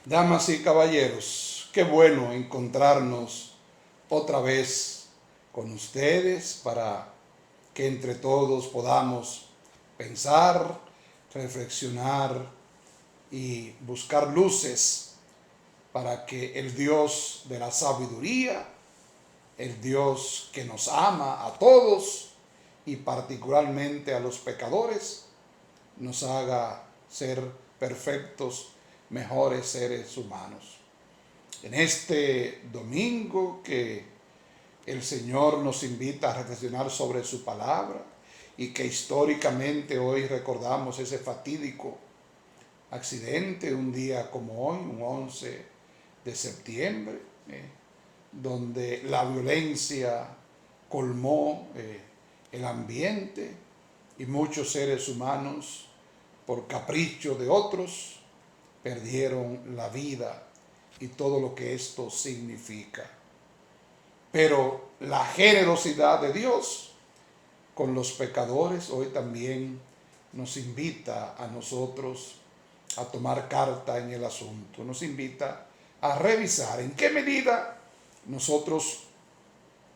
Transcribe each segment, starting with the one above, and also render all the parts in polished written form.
Damas y caballeros, qué bueno encontrarnos otra vez con ustedes para que entre todos podamos pensar, reflexionar y buscar luces para que el Dios de la sabiduría, el Dios que nos ama a todos y particularmente a los pecadores, nos haga ser perfectos, mejores seres humanos. En este domingo que el Señor nos invita a reflexionar sobre su palabra y que históricamente hoy recordamos ese fatídico accidente, un día como hoy, un 11 de septiembre, donde la violencia colmó el ambiente y muchos seres humanos, por capricho de otros, perdieron la vida y todo lo que esto significa. Pero la generosidad de Dios con los pecadores hoy también nos invita a nosotros a tomar carta en el asunto, nos invita a revisar en qué medida nosotros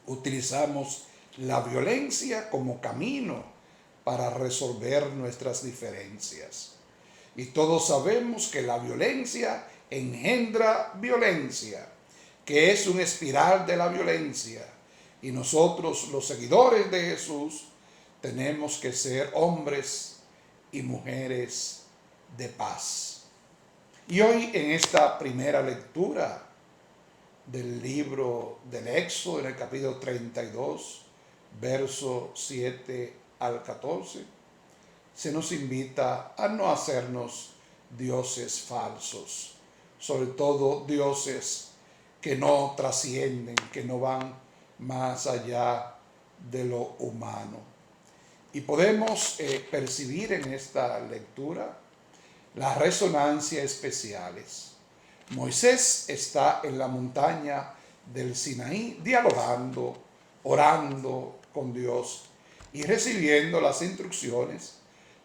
utilizamos la violencia como camino para resolver nuestras diferencias. Y todos sabemos que la violencia engendra violencia, que es una espiral de la violencia. Y nosotros, los seguidores de Jesús, tenemos que ser hombres y mujeres de paz. Y hoy en esta primera lectura del libro del Éxodo, en el capítulo 32, verso 7 al 14, se nos invita a no hacernos dioses falsos, sobre todo dioses que no trascienden, que no van más allá de lo humano. Y podemos percibir en esta lectura las resonancias especiales. Moisés está en la montaña del Sinaí dialogando, orando con Dios y recibiendo las instrucciones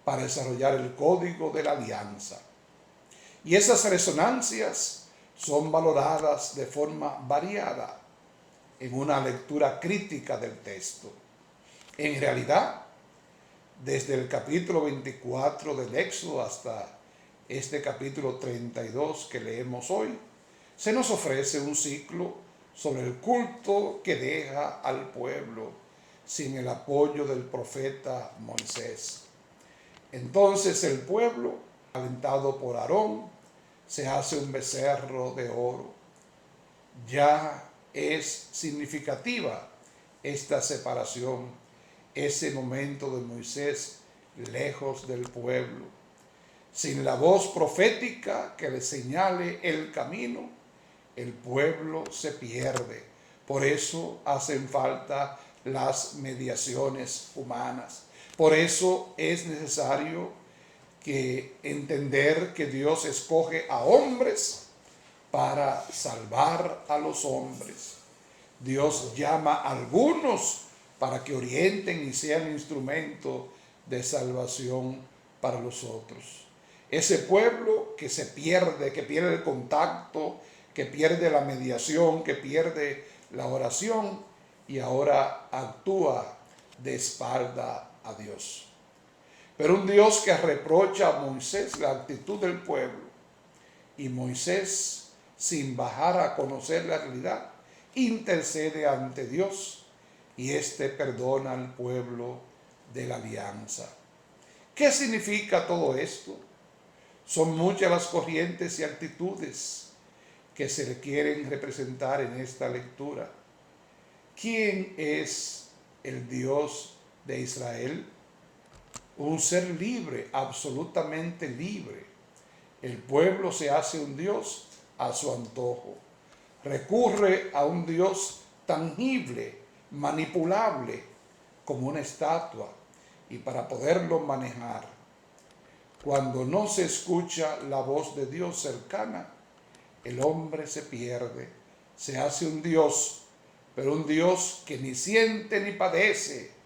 para desarrollar el código de la alianza. Y esas resonancias son valoradas de forma variada en una lectura crítica del texto. En realidad, desde el capítulo 24 del Éxodo hasta este capítulo 32 que leemos hoy, se nos ofrece un ciclo sobre el culto que deja al pueblo sin el apoyo del profeta Moisés. Entonces el pueblo, alentado por Aarón, se hace un becerro de oro. Ya es significativa esta separación, ese momento de Moisés lejos del pueblo. Sin la voz profética que le señale el camino, el pueblo se pierde. Por eso hacen falta las mediaciones humanas. Por eso es necesario entender que Dios escoge a hombres para salvar a los hombres. Dios llama a algunos para que orienten y sean instrumento de salvación para los otros. Ese pueblo que se pierde, que pierde el contacto, que pierde la mediación, que pierde la oración y ahora actúa de espalda a Dios. Pero un Dios que reprocha a Moisés la actitud del pueblo y Moisés, sin bajar a conocer la realidad, intercede ante Dios y éste perdona al pueblo de la alianza. ¿Qué significa todo esto? Son muchas las corrientes y actitudes que se le quieren representar en esta lectura. ¿Quién es el Dios de Israel? Un ser libre, absolutamente libre. El pueblo se hace un Dios a su antojo. Recurre a un Dios tangible, manipulable, como una estatua, y para poderlo manejar. Cuando no se escucha la voz de Dios cercana, el hombre se pierde, se hace un Dios, pero un Dios que ni siente ni padece.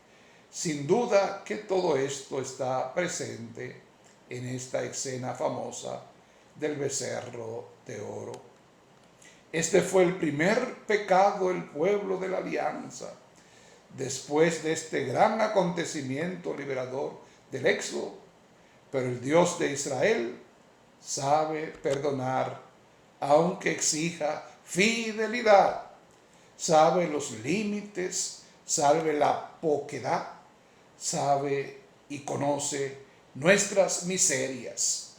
Sin duda que todo esto está presente en esta escena famosa del becerro de oro. Este fue el primer pecado del pueblo de la alianza. Después de este gran acontecimiento liberador del Éxodo, pero el Dios de Israel sabe perdonar, aunque exija fidelidad, sabe los límites, sabe la poquedad, sabe y conoce nuestras miserias.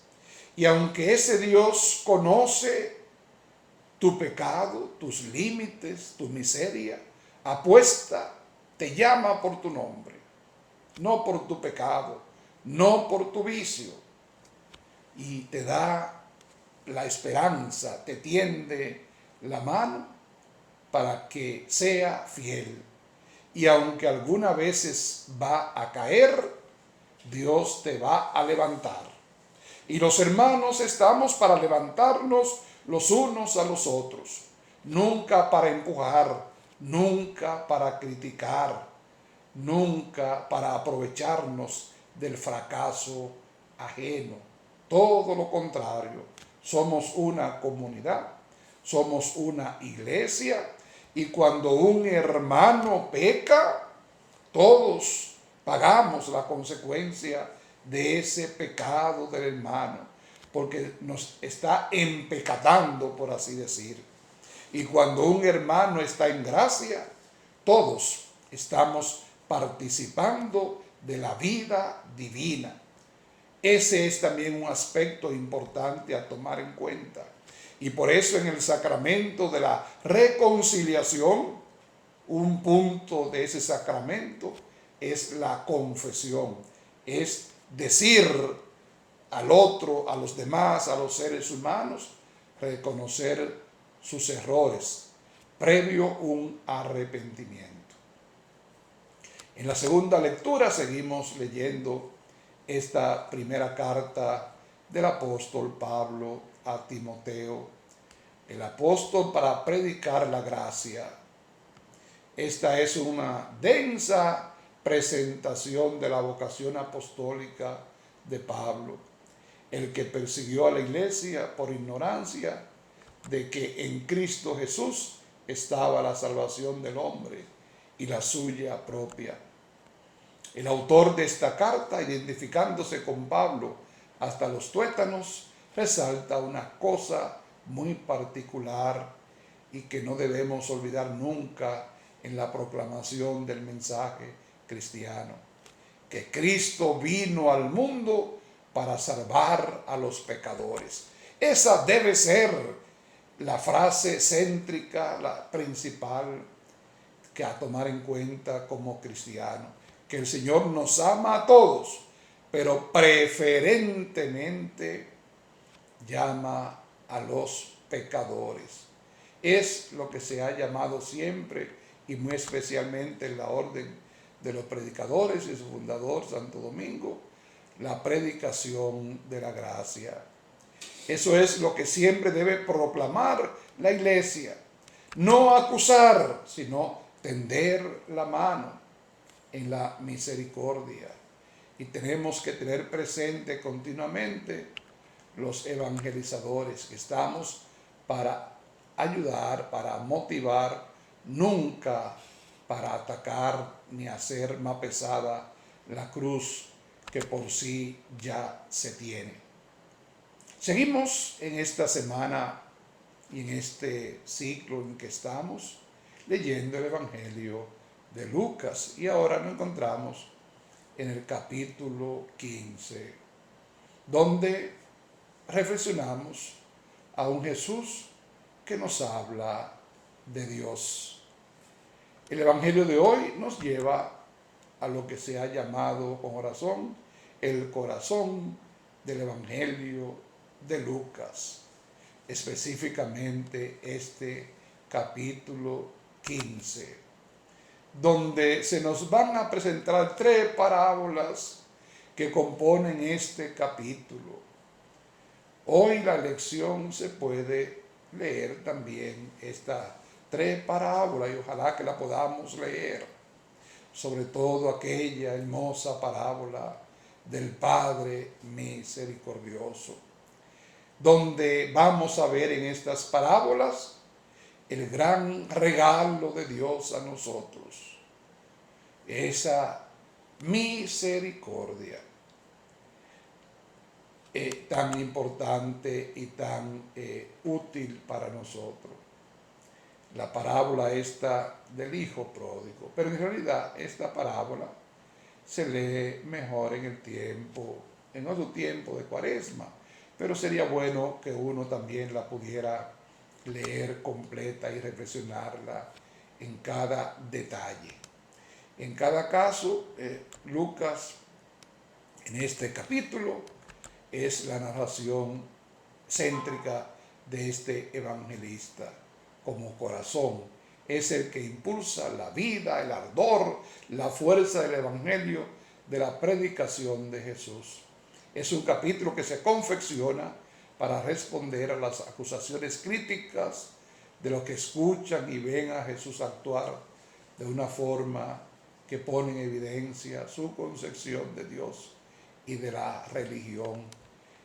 Y aunque ese Dios conoce tu pecado, tus límites, tu miseria, apuesta, te llama por tu nombre, no por tu pecado, no por tu vicio, y te da la esperanza, te tiende la mano para que sea fiel. Y aunque algunas veces va a caer, Dios te va a levantar. Y los hermanos estamos para levantarnos los unos a los otros, nunca para empujar, nunca para criticar, nunca para aprovecharnos del fracaso ajeno. Todo lo contrario, somos una comunidad, somos una iglesia, y cuando un hermano peca, todos pagamos la consecuencia de ese pecado del hermano, porque nos está empecatando, por así decir. Y cuando un hermano está en gracia, todos estamos participando de la vida divina. Ese es también un aspecto importante a tomar en cuenta. Y por eso en el sacramento de la reconciliación, un punto de ese sacramento es la confesión. Es decir al otro, a los demás, a los seres humanos, reconocer sus errores, previo un arrepentimiento. En la segunda lectura seguimos leyendo esta primera carta del apóstol Pablo a Timoteo, el apóstol para predicar la gracia. Esta es una densa presentación de la vocación apostólica de Pablo, el que persiguió a la iglesia por ignorancia de que en Cristo Jesús estaba la salvación del hombre y la suya propia. El autor de esta carta, identificándose con Pablo hasta los tuétanos, resalta una cosa muy particular y que no debemos olvidar nunca en la proclamación del mensaje cristiano: que Cristo vino al mundo para salvar a los pecadores. Esa debe ser la frase céntrica, la principal que a tomar en cuenta como cristiano, que el Señor nos ama a todos, pero preferentemente llama a los pecadores. Es lo que se ha llamado siempre, y muy especialmente en la orden de los predicadores y su fundador, Santo Domingo, la predicación de la gracia. Eso es lo que siempre debe proclamar la iglesia. No acusar, sino tender la mano en la misericordia. Y tenemos que tener presente continuamente los evangelizadores, que estamos para ayudar, para motivar, nunca para atacar ni hacer más pesada la cruz que por sí ya se tiene. Seguimos en esta semana y en este ciclo en que estamos leyendo el Evangelio de Lucas, y ahora nos encontramos en el capítulo 15, donde reflexionamos a un Jesús que nos habla de Dios. El Evangelio de hoy nos lleva a lo que se ha llamado con razón el corazón del Evangelio de Lucas, específicamente este capítulo 15, donde se nos van a presentar 3 parábolas que componen este capítulo. Hoy la lección se puede leer también estas 3 parábolas, y ojalá que la podamos leer, sobre todo aquella hermosa parábola del Padre misericordioso, donde vamos a ver en estas parábolas el gran regalo de Dios a nosotros, esa misericordia tan importante y tan útil para nosotros. La parábola esta del hijo pródigo, pero en realidad esta parábola se lee mejor en el tiempo, en otro tiempo de Cuaresma, pero sería bueno que uno también la pudiera leer completa y reflexionarla en cada detalle. En cada caso, Lucas, en este capítulo, es la narración céntrica de este evangelista como corazón. Es el que impulsa la vida, el ardor, la fuerza del evangelio, de la predicación de Jesús. Es un capítulo que se confecciona para responder a las acusaciones críticas de los que escuchan y ven a Jesús actuar de una forma que pone en evidencia su concepción de Dios y de la religión.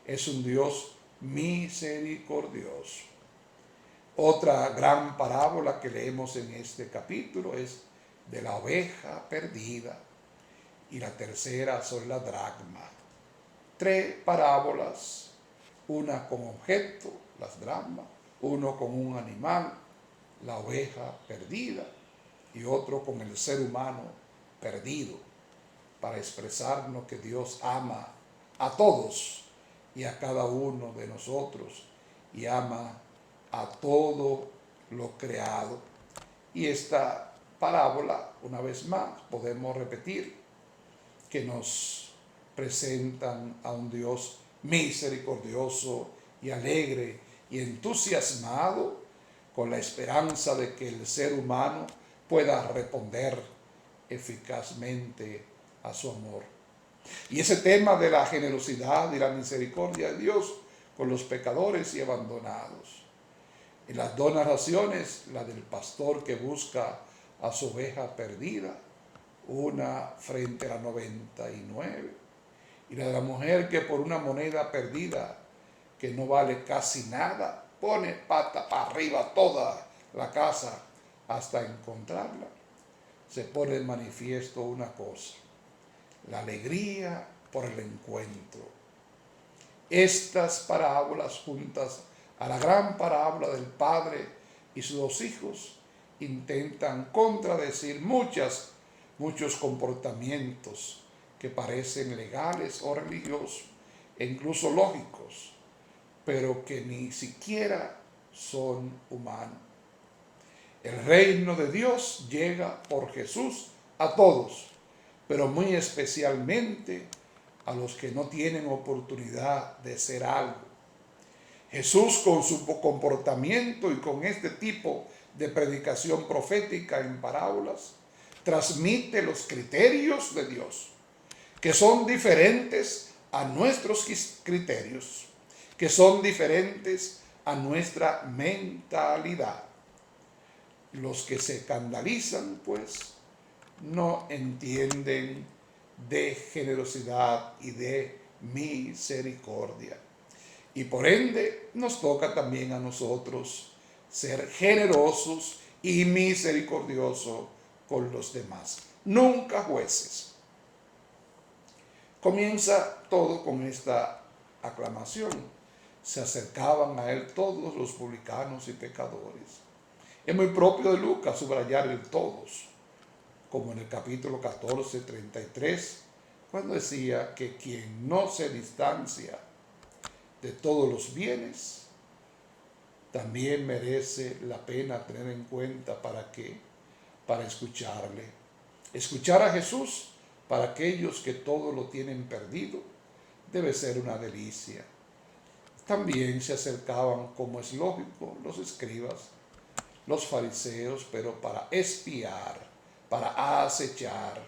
Es un Dios misericordioso. Otra gran parábola que leemos en este capítulo es de la oveja perdida, y la tercera sobre la dracma. 3 parábolas, una con objeto, las dracmas, uno con un animal, la oveja perdida, y otro con el ser humano perdido, para expresarnos que Dios ama a todos y a cada uno de nosotros, y ama a todo lo creado. Y esta parábola, una vez más, podemos repetir que nos presentan a un Dios misericordioso y alegre y entusiasmado con la esperanza de que el ser humano pueda responder eficazmente a su amor. Y ese tema de la generosidad y la misericordia de Dios con los pecadores y abandonados. En las 2 narraciones, la del pastor que busca a su oveja perdida, una frente a la 99, y la de la mujer que por una moneda perdida que no vale casi nada, pone pata para arriba toda la casa hasta encontrarla. Se pone en manifiesto una cosa: la alegría por el encuentro. Estas parábolas, juntas a la gran parábola del padre y sus 2 hijos, intentan contradecir muchos comportamientos que parecen legales o religiosos e incluso lógicos, pero que ni siquiera son humanos. El reino de Dios llega por Jesús a todos, pero muy especialmente a los que no tienen oportunidad de ser algo. Jesús, con su comportamiento y con este tipo de predicación profética en parábolas, transmite los criterios de Dios, que son diferentes a nuestros criterios, que son diferentes a nuestra mentalidad. Los que se escandalizan, pues, no entienden de generosidad y de misericordia. Y por ende nos toca también a nosotros ser generosos y misericordiosos con los demás, nunca jueces. Comienza todo con esta aclamación: se acercaban a él todos los publicanos y pecadores. Es muy propio de Lucas subrayar el todos, como en el capítulo 14, 33, cuando decía que quien no se distancia de todos los bienes, también merece la pena tener en cuenta para escucharle. Escuchar a Jesús para aquellos que todo lo tienen perdido debe ser una delicia. También se acercaban, como es lógico, los escribas, los fariseos, pero para espiar, para acechar.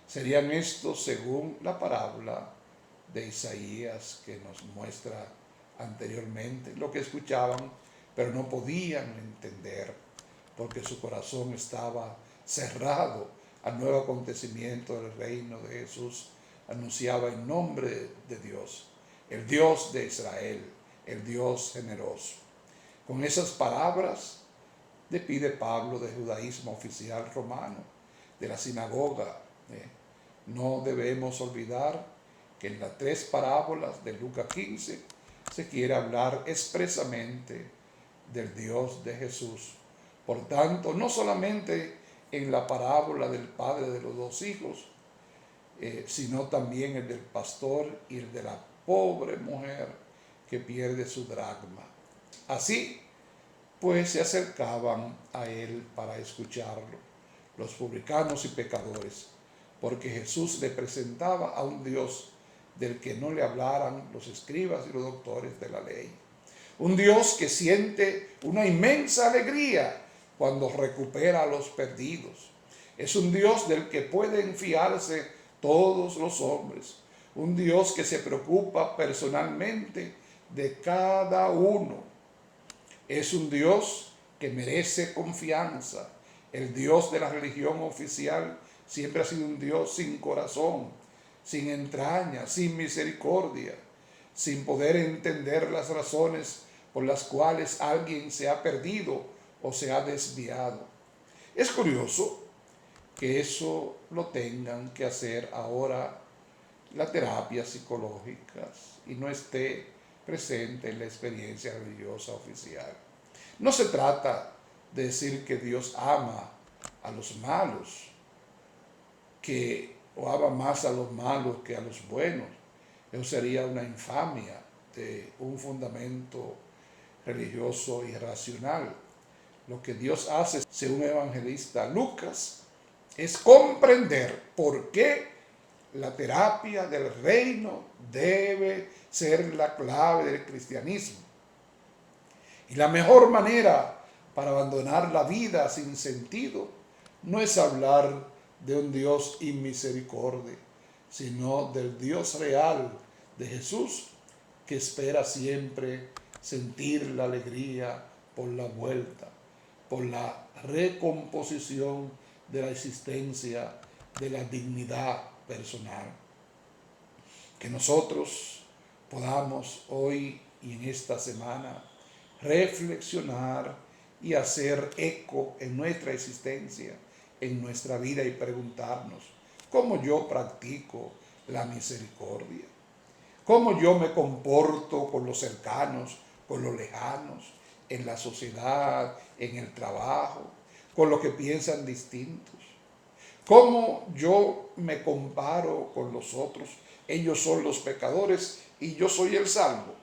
Serían estos, según la parábola de Isaías que nos muestra anteriormente, lo que escuchaban, pero no podían entender, porque su corazón estaba cerrado al nuevo acontecimiento del reino de Jesús. Anunciaba en nombre de Dios, el Dios de Israel, el Dios generoso. Con esas palabras le pide Pablo del judaísmo oficial romano, de la sinagoga. No debemos olvidar que en las 3 parábolas de Lucas 15 se quiere hablar expresamente del Dios de Jesús. Por tanto, no solamente en la parábola del padre de los 2 hijos, sino también el del pastor y el de la pobre mujer que pierde su dracma. Así, pues se acercaban a él para escucharlo, los publicanos y pecadores, porque Jesús le presentaba a un Dios del que no le hablaran los escribas y los doctores de la ley. Un Dios que siente una inmensa alegría cuando recupera a los perdidos. Es un Dios del que pueden fiarse todos los hombres. Un Dios que se preocupa personalmente de cada uno. Es un Dios que merece confianza. El Dios de la religión oficial siempre ha sido un Dios sin corazón, sin entraña, sin misericordia, sin poder entender las razones por las cuales alguien se ha perdido o se ha desviado. Es curioso que eso lo tengan que hacer ahora las terapias psicológicas y no esté presente en la experiencia religiosa oficial. No se trata de decir que Dios ama a los malos, o ama más a los malos que a los buenos. Eso sería una infamia de un fundamento religioso irracional. Lo que Dios hace, según el evangelista Lucas, es comprender por qué la terapia del reino debe ser la clave del cristianismo. Y la mejor manera para abandonar la vida sin sentido no es hablar de un Dios inmisericordia, sino del Dios real de Jesús, que espera siempre sentir la alegría por la vuelta, por la recomposición de la existencia, de la dignidad personal. Que nosotros podamos hoy y en esta semana reflexionar y hacer eco en nuestra existencia, en nuestra vida, y preguntarnos: ¿cómo yo practico la misericordia? ¿Cómo yo me comporto con los cercanos, con los lejanos, en la sociedad, en el trabajo, con los que piensan distintos? ¿Cómo yo me comparo con los otros? Ellos son los pecadores y yo soy el salvo.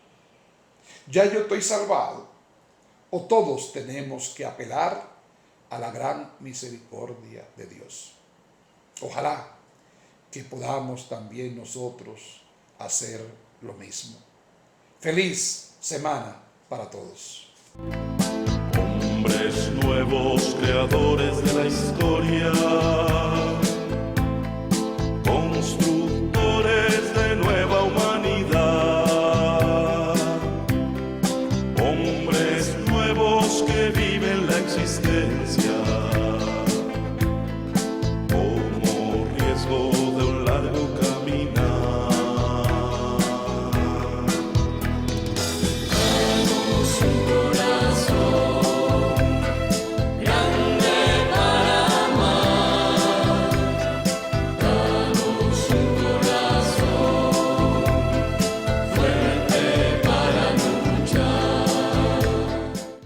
¿Ya yo estoy salvado? ¿O todos tenemos que apelar a la gran misericordia de Dios? Ojalá que podamos también nosotros hacer lo mismo. Feliz semana para todos. Hombres nuevos, creadores de la historia.